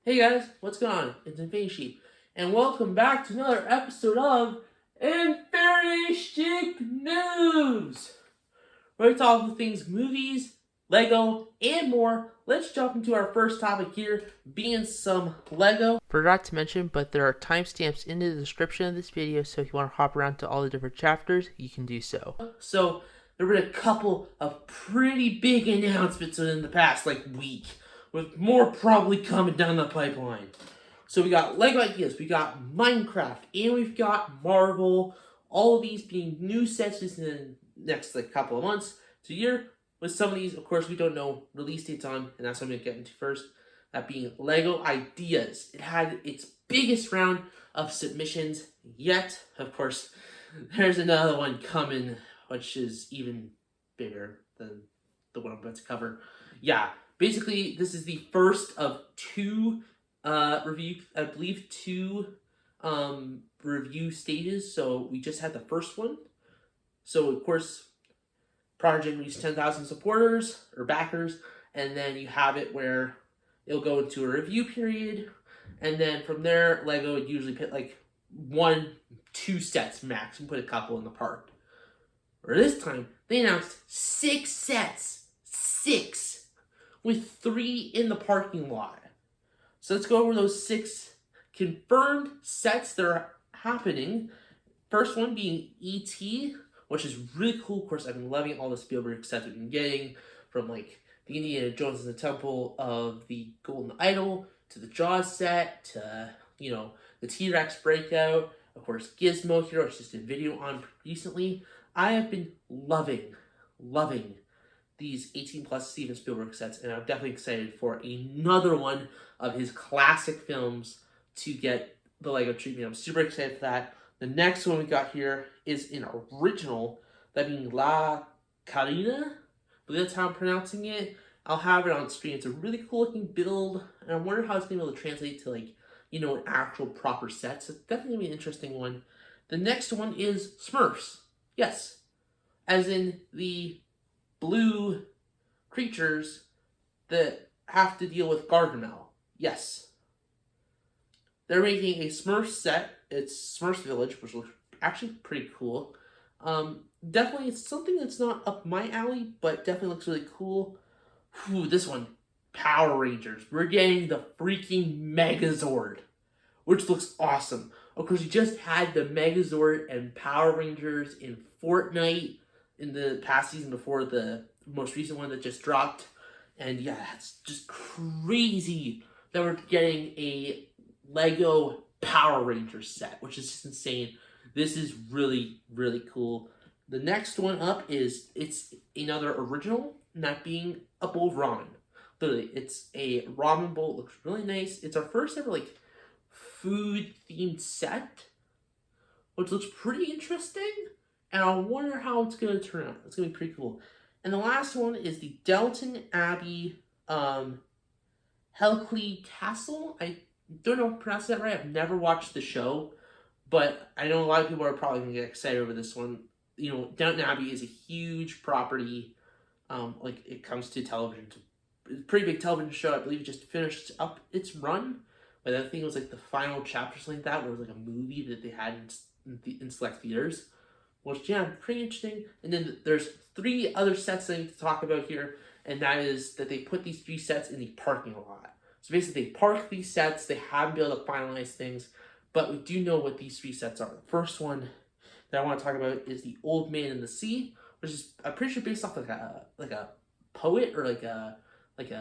Hey guys, what's going on? It's Infinity Sheep, and welcome back to another episode of Infinity Sheep News, where we talk about things movies, Lego, and more. Let's jump into our first topic here, being some Lego. Forgot to mention, but there are timestamps in the description of this video, so if you want to hop around to all the different chapters, you can do so. So, there were a couple of pretty big announcements in the past, week, with more probably coming down the pipeline. So we got LEGO Ideas, we got Minecraft, and we've got Marvel. All of these being new sets in the next couple of months to a year. With some of these, of course, we don't know release dates on, and that's what I'm going to get into first. That being LEGO Ideas. It had its biggest round of submissions yet. Of course, there's another one coming, which is even bigger than the one I'm about to cover. Yeah. Basically, this is the first of two review stages. So we just had the first one. So of course, project reached 10,000 supporters or backers, and then you have it where it'll go into a review period, and then from there, LEGO would usually put 1-2 sets max and put a couple in the park. Or this time, they announced 6 sets. 6! With 3 in the parking lot. So let's go over those 6 confirmed sets that are happening. First one being E.T., which is really cool. Of course, I've been loving all the Spielberg sets we've been getting, from the Indiana Jones and the Temple of the Golden Idol, to the Jaws set, to, the T-Rex breakout, of course, Gizmo here, which I just did a video on recently. I have been loving these 18+ Steven Spielberg sets, and I'm definitely excited for another one of his classic films to get the LEGO treatment. I'm super excited for that. The next one we got here is an original, that being La Carina, but that's how I'm pronouncing it. I'll have it on screen. It's a really cool looking build, and I wonder how it's going to be able to translate to an actual proper set. So it's definitely going to be an interesting one. The next one is Smurfs. Yes, as in the blue creatures that have to deal with Gargamel. Yes. They're making a Smurf set. It's Smurfs Village, which looks actually pretty cool. Definitely it's something that's not up my alley, but definitely looks really cool. Whew, this one, Power Rangers. We're getting the freaking Megazord, which looks awesome. Of course, you just had the Megazord and Power Rangers in Fortnite in the past season before the most recent one that just dropped. And yeah, it's just crazy that we're getting a LEGO Power Rangers set, which is just insane. This is really, really cool. The next one up it's another original, and that being a bowl of ramen. Literally, it's a ramen bowl. It looks really nice. It's our first ever food-themed set, which looks pretty interesting. And I wonder how it's going to turn out. It's going to be pretty cool. And the last one is the Downton Abbey Hellclea Castle. I don't know if I pronounced that right. I've never watched the show, but I know a lot of people are probably going to get excited over this one. Downton Abbey is a huge property. It comes to television. It's a pretty big television show. I believe it just finished up its run. But I think it was the final chapter or something like that, where it was a movie that they had in select theaters. Which, yeah, pretty interesting. And then there's 3 other sets I need to talk about here, and that is that they put these 3 sets in the parking lot. So basically, they park these sets, they haven't been able to finalize things, but we do know what these 3 sets are. The first one that I want to talk about is the Old Man in the Sea, which is, I'm pretty sure, based off a poet or a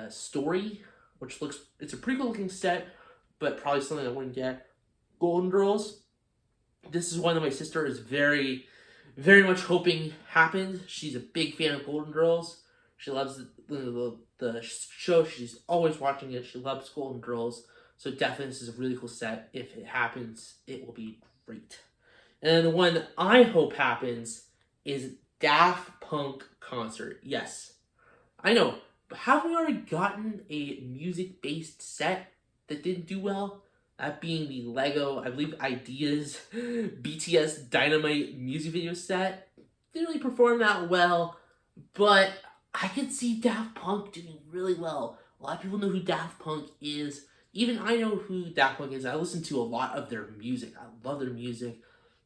story, which it's a pretty cool looking set, but probably something I wouldn't get. Golden Girls. This is one that my sister is very much hoping happens. She's a big fan of Golden Girls. She loves the show. She's always watching it. She loves Golden Girls. So definitely this is a really cool set. If it happens, it will be great. And then the one that I hope happens is Daft Punk concert. Yes. I know. But have we already gotten a music-based set that didn't do well? That being the LEGO, I believe, Ideas BTS Dynamite music video set. Didn't really perform that well, but I could see Daft Punk doing really well. A lot of people know who Daft Punk is. even I know who Daft Punk is. I listen to a lot of their music. I love their music.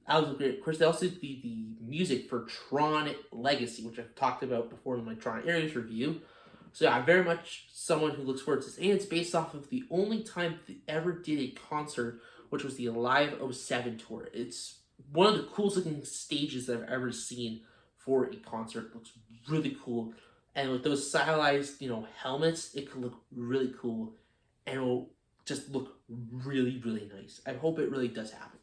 That was great. Of course, they also did the music for Tron Legacy, which I've talked about before in my Tron Areas review. So yeah, I'm very much someone who looks forward to this. And it's based off of the only time they ever did a concert, which was the Live 07 tour. It's one of the coolest looking stages that I've ever seen for a concert. It looks really cool. And with those stylized, helmets, it could look really cool. And it will just look really, really nice. I hope it really does happen.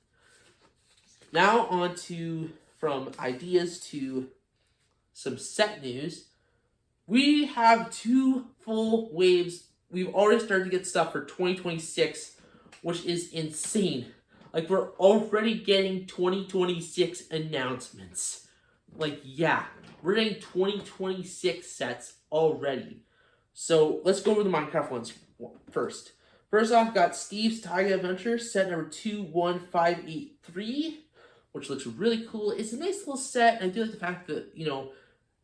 Now on to, from ideas to some set news. We have 2 full waves. We've already started to get stuff for 2026, which is insane. Like, we're already getting 2026 announcements. Like, yeah, we're getting 2026 sets already. So, let's go over the Minecraft ones first. First off, got Steve's Taiga Adventure, set number 21583, which looks really cool. It's a nice little set, and I do like the fact that,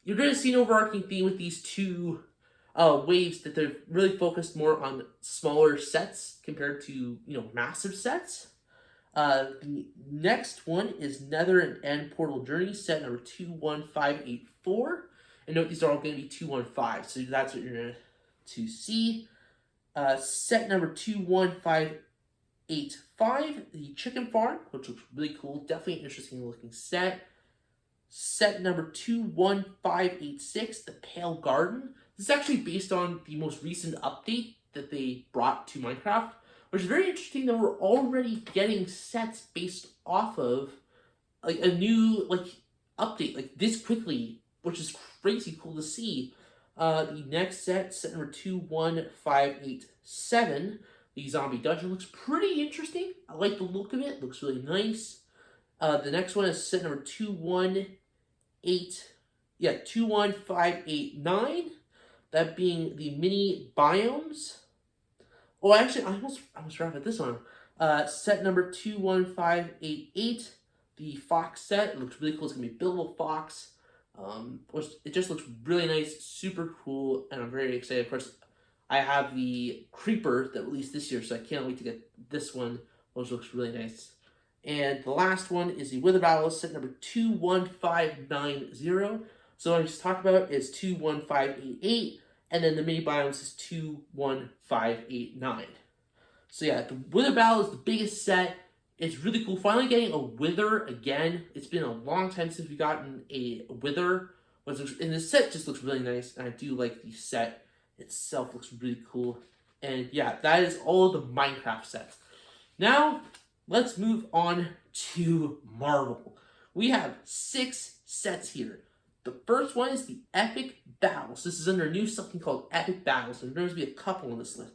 you're going to see an overarching theme with these 2 waves, that they're really focused more on smaller sets compared to, massive sets. The next one is Nether and End Portal Journey, set number 21584. And note these are all going to be 215, so that's what you're going to see. Set number 21585, the Chicken Farm, which looks really cool. Definitely an interesting looking set. Set number 21586, the Pale Garden. This is actually based on the most recent update that they brought to Minecraft, which is very interesting that we're already getting sets based off of like a new update like this quickly, which is crazy cool to see. The next set number 21587, the Zombie Dungeon, looks pretty interesting. I like the look of it. It looks really nice. The next one is set number 21589. That being the mini biomes. Oh, actually, I almost forgot about this one. Set number 21588, the Fox set. It looks really cool. It's gonna be buildable Fox. It just looks really nice, super cool, and I'm very excited. Of course, I have the Creeper that released this year, so I can't wait to get this one, which looks really nice. And the last one is the Wither Battle, set number 21590. So what I just talked about is 21588, and then the mini biomes is 21589. So yeah, the Wither Battle is the biggest set. It's really cool. Finally getting a Wither again. It's been a long time since we've gotten a Wither. And this set just looks really nice, and I do like the set itself. Looks really cool. And yeah, that is all of the Minecraft sets. Now, let's move on to Marvel. We have 6 sets here. The first one is the Epic Battles. This is under a new something called Epic Battles. There's going to be a couple on this list.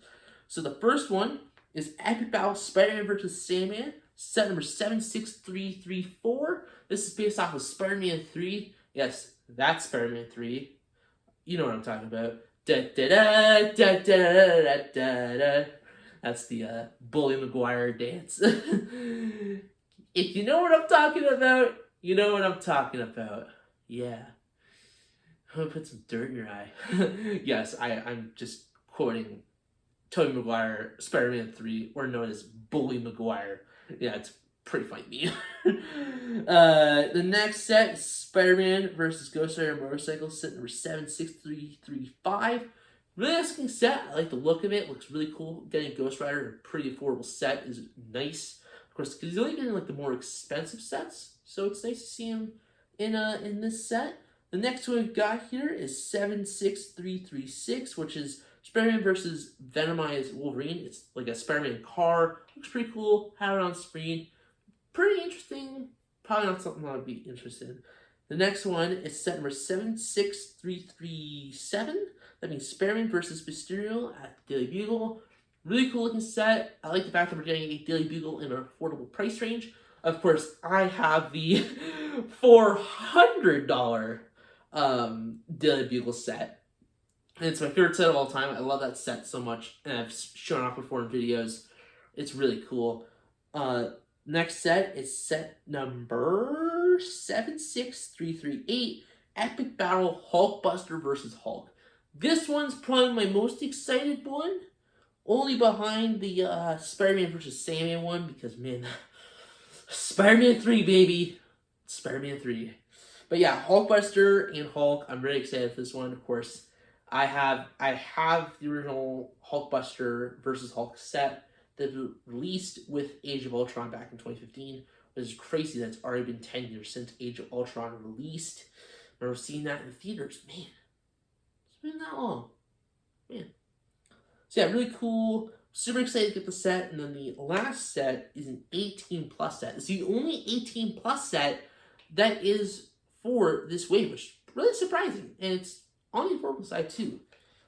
So the first one is Epic Battles Spider-Man vs. Sandman, set number 76334. This is based off of Spider-Man 3. Yes, that's Spider-Man 3. You know what I'm talking about. Da da da da da da da da. That's the Bully Maguire dance. If you know what I'm talking about, you know what I'm talking about. Yeah. I'm gonna put some dirt in your eye. Yes, I'm just quoting Tobey Maguire, Spider-Man 3, or known as Bully Maguire. Yeah, it's pretty funny. The next set is Spider-Man versus Ghost Rider Motorcycle, set number 76335. Really nice looking set. I like the look of it. It looks really cool. Getting Ghost Rider in a pretty affordable set is nice. Of course, because he's only getting the more expensive sets, so it's nice to see him in this set. The next one we've got here is 76336, which is Spider-Man versus Venomized Wolverine. It's like a Spider-Man car. Looks pretty cool. Have it on screen. Pretty interesting. Probably not something I would be interested in. The next one is set number 76337. That means Spider-Man versus Mysterio at the Daily Bugle. Really cool looking set. I like the fact that we're getting a Daily Bugle in an affordable price range. Of course, I have the $400 Daily Bugle set. And it's my favorite set of all time. I love that set so much. And I've shown off before in videos. It's really cool. Next set is set number 76338. Epic Battle Hulkbuster versus Hulk. This one's probably my most excited one. Only behind the Spider-Man versus Sandman one, because man, Spider-Man 3, baby. Spider-Man 3. But yeah, Hulkbuster and Hulk, I'm very excited for this one. Of course, I have the original Hulkbuster versus Hulk set that was released with Age of Ultron back in 2015. Which is crazy that it's already been 10 years since Age of Ultron released. I remember seeing that in the theaters. Man, it's been that long. Man. So yeah, really cool. Super excited to get the set. And then the last set is an 18 plus set. It's the only 18 plus set that is for this wave, which is really surprising. And it's on the affordable side too.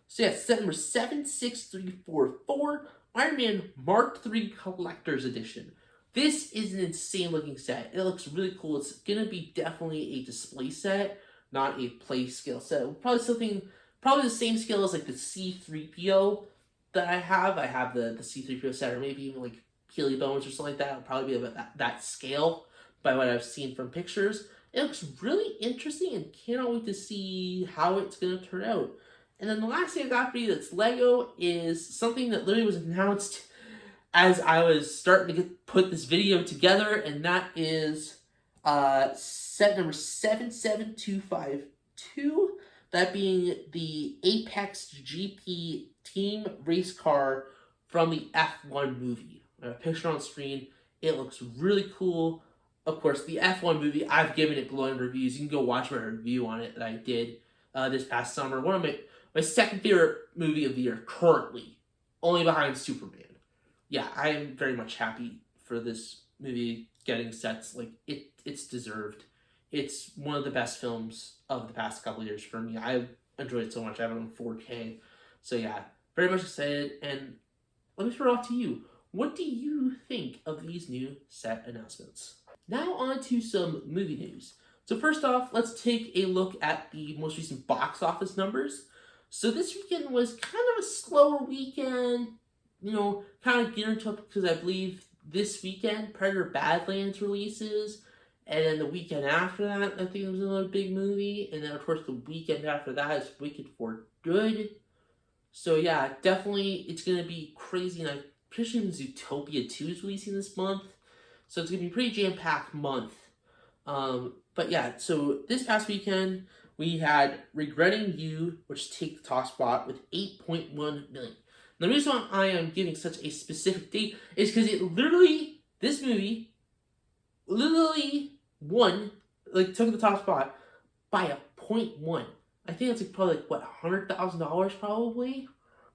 So yeah, set number 76344, Iron Man Mark III Collector's Edition. This is an insane looking set. It looks really cool. It's gonna be definitely a display set, not a play scale set. Probably the same scale as like the C3PO that I have. I have the C3PO set, or maybe even like Healy Bones or something like that. It'll probably be about that scale by what I've seen from pictures. It looks really interesting and cannot wait to see how it's gonna turn out. And then the last thing I got for you that's Lego is something that literally was announced as I was starting to put this video together, and that is set number 77252, that being the Apex GP team race car from the F1 movie. I have a picture on screen. It looks really cool. Of course, the F1 movie, I've given it glowing reviews. You can go watch my review on it that I did this past summer. One of my second favorite movie of the year currently, only behind Superman. Yeah, I am very much happy for this movie getting sets. Like, it's deserved. It's one of the best films of the past couple of years for me. I enjoyed it so much. I have it on 4K. So yeah, very much excited. And let me throw it off to you. What do you think of these new set announcements? Now on to some movie news. So first off, let's take a look at the most recent box office numbers. So this weekend was kind of a slower weekend. You know, kind of geared up because I believe this weekend Predator Badlands releases, and then the weekend after that I think it was another big movie, and then of course the weekend after that is Wicked for Good. So yeah, definitely it's gonna be crazy, and I'm pretty sure Zootopia 2 is releasing this month, so it's gonna be a pretty jam-packed month. But yeah, so this past weekend we had Regretting You, which take the top spot with 8.1 million. The reason why I am giving such a specific date is because this movie literally won, like took the top spot by a 0.1. I think that's like probably like what, $100,000 probably,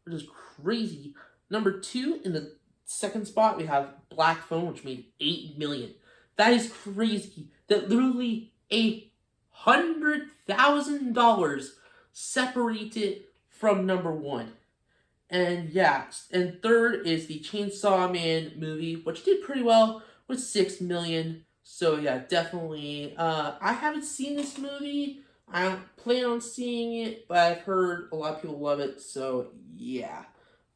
which is crazy. Number 2 in the second spot we have Black Phone, which made 8 million. That is crazy. That literally $100,000 separated from number 1. And yeah, and third is the Chainsaw Man movie, which did pretty well with 6 million. So yeah, definitely. I haven't seen this movie. I don't plan on seeing it, but I've heard a lot of people love it. So yeah,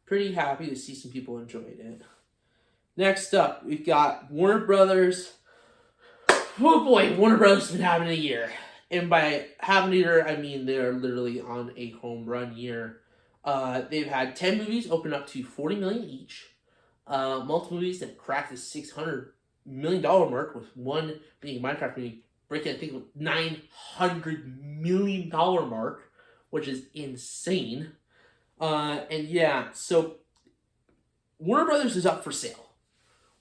pretty happy to see some people enjoyed it. Next up, we've got Warner Brothers. Oh boy, Warner Brothers has been having a year. And by having a year, I mean they're literally on a home run year. They've had 10 movies open up to 40 million each. Multiple movies that cracked the $600 million mark, with one being Minecraft movie breaking, I think, $900 million mark, which is insane. And yeah, so Warner Brothers is up for sale.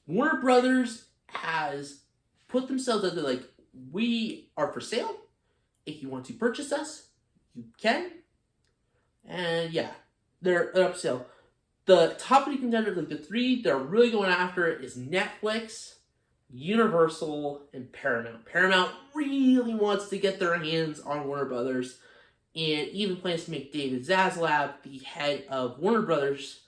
Warner Brothers has put themselves out there like, we are for sale. If you want to purchase us, you can. And yeah, they're up for sale. The top 3 contenders, like the 3 they're really going after, is Netflix, Universal, and Paramount. Paramount really wants to get their hands on Warner Brothers, and even plans to make David Zaslav the head of Warner Brothers,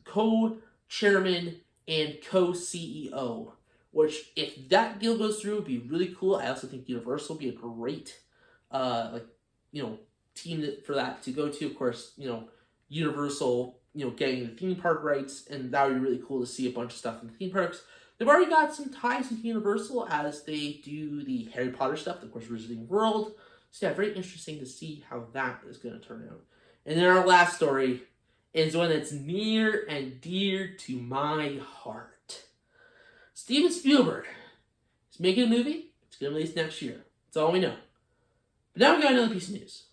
co-chairman and co-CEO. Which, if that deal goes through, would be really cool. I also think Universal would be a great, team for that to go to. Of course, Universal, getting the theme park rights, and that would be really cool to see a bunch of stuff in the theme parks. They've already got some ties with Universal as they do the Harry Potter stuff, of course, Wizarding World. So yeah, very interesting to see how that is going to turn out. And then our last story is one that's near and dear to my heart. Steven Spielberg is making a movie. It's going to release next year. That's all we know. But now we got another piece of news.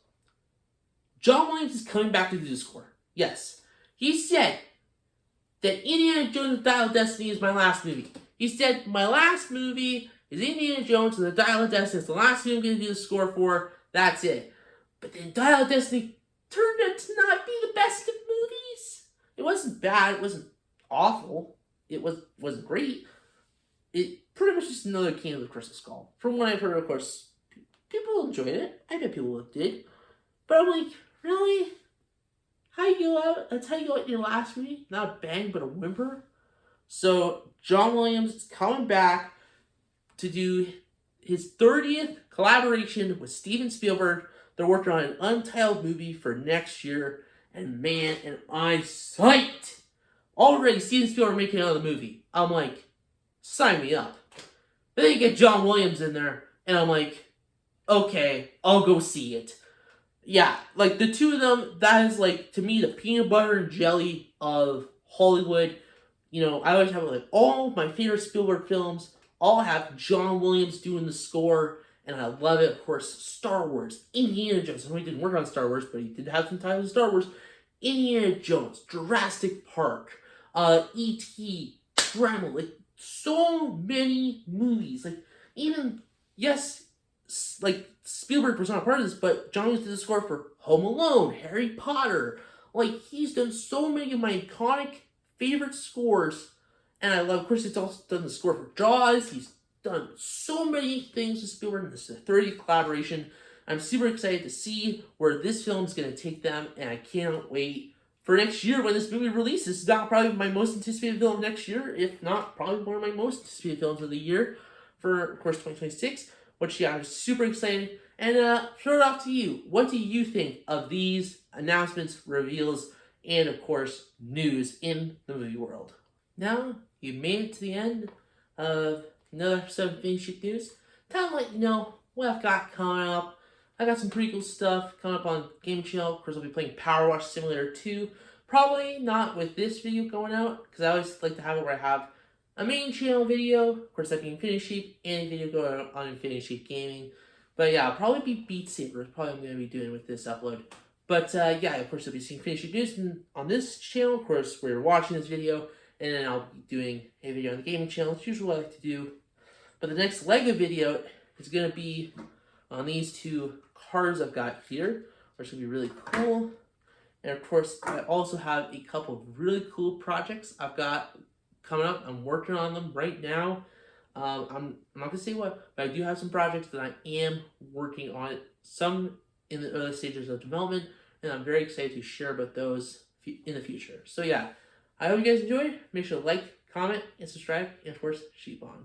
John Williams is coming back to do the score. Yes. He said that Indiana Jones and the Dial of Destiny is my last movie. He said, my last movie is Indiana Jones and the Dial of Destiny. It's the last movie I'm going to do the score for. That's it. But then Dial of Destiny turned out to not be the best of movies. It wasn't bad. It wasn't awful. It wasn't great. It pretty much just another King of the Crystal Skull. From what I've heard, of course, people enjoyed it. I bet people did. But I'm like, really? How you go out? That's how you go out in your last movie? Not a bang, but a whimper? So, John Williams is coming back to do his 30th collaboration with Steven Spielberg. They're working on an untitled movie for next year. And man, am I psyched! Already, Steven Spielberg making another movie. I'm like, sign me up. But then you get John Williams in there, and I'm like, okay, I'll go see it. Yeah, like, the two of them, that is, like, to me, the peanut butter and jelly of Hollywood. You know, I always have, like, all my favorite Spielberg films all have John Williams doing the score, and I love it. Of course, Star Wars, Indiana Jones. I know he didn't work on Star Wars, but he did have some titles of Star Wars. Indiana Jones, Jurassic Park, E.T., Gremlin, like, so many movies. Like, even, yes, like, Spielberg was not a part of this, but John Williams did the score for Home Alone, Harry Potter. Like, he's done so many of my iconic favorite scores. And I love, of course, he's also done the score for Jaws. He's done so many things with Spielberg. This is a 30th collaboration. I'm super excited to see where this film is going to take them, and I can't wait for next year when this movie releases. It's not probably my most anticipated film next year, if not probably one of my most anticipated films of the year for, of course, 2026, which, yeah, I'm super excited. And throw it off to you. What do you think of these announcements, reveals, and, of course, news in the movie world? Now, you've made it to the end of another episode of Infinity Sheep News. Time to let you know what I've got coming up. I got some pretty cool stuff coming up on Game Channel. Of course, I'll be playing Power Wash Simulator 2. Probably not with this video going out, because I always like to have it where I have a main channel video, of course, that being Infinity Sheep, and a video going out on Infinity Sheep Gaming. But yeah, I'll probably be Beat Saber. Probably I'm going to be doing with this upload. But yeah, of course, I'll be seeing Infinity Sheep News on this channel. Of course, where you're watching this video. And then I'll be doing a video on the gaming channel. It's usually what I like to do. But the next LEGO video is going to be on these two cars I've got here, which will be really cool. And of course, I also have a couple of really cool projects I've got coming up. I'm working on them right now. I'm not going to say what, but I do have some projects that I am working on. Some in the early stages of development, and I'm very excited to share about those in the future. So yeah, I hope you guys enjoy. Make sure to like, comment, and subscribe, and of course, sheep on.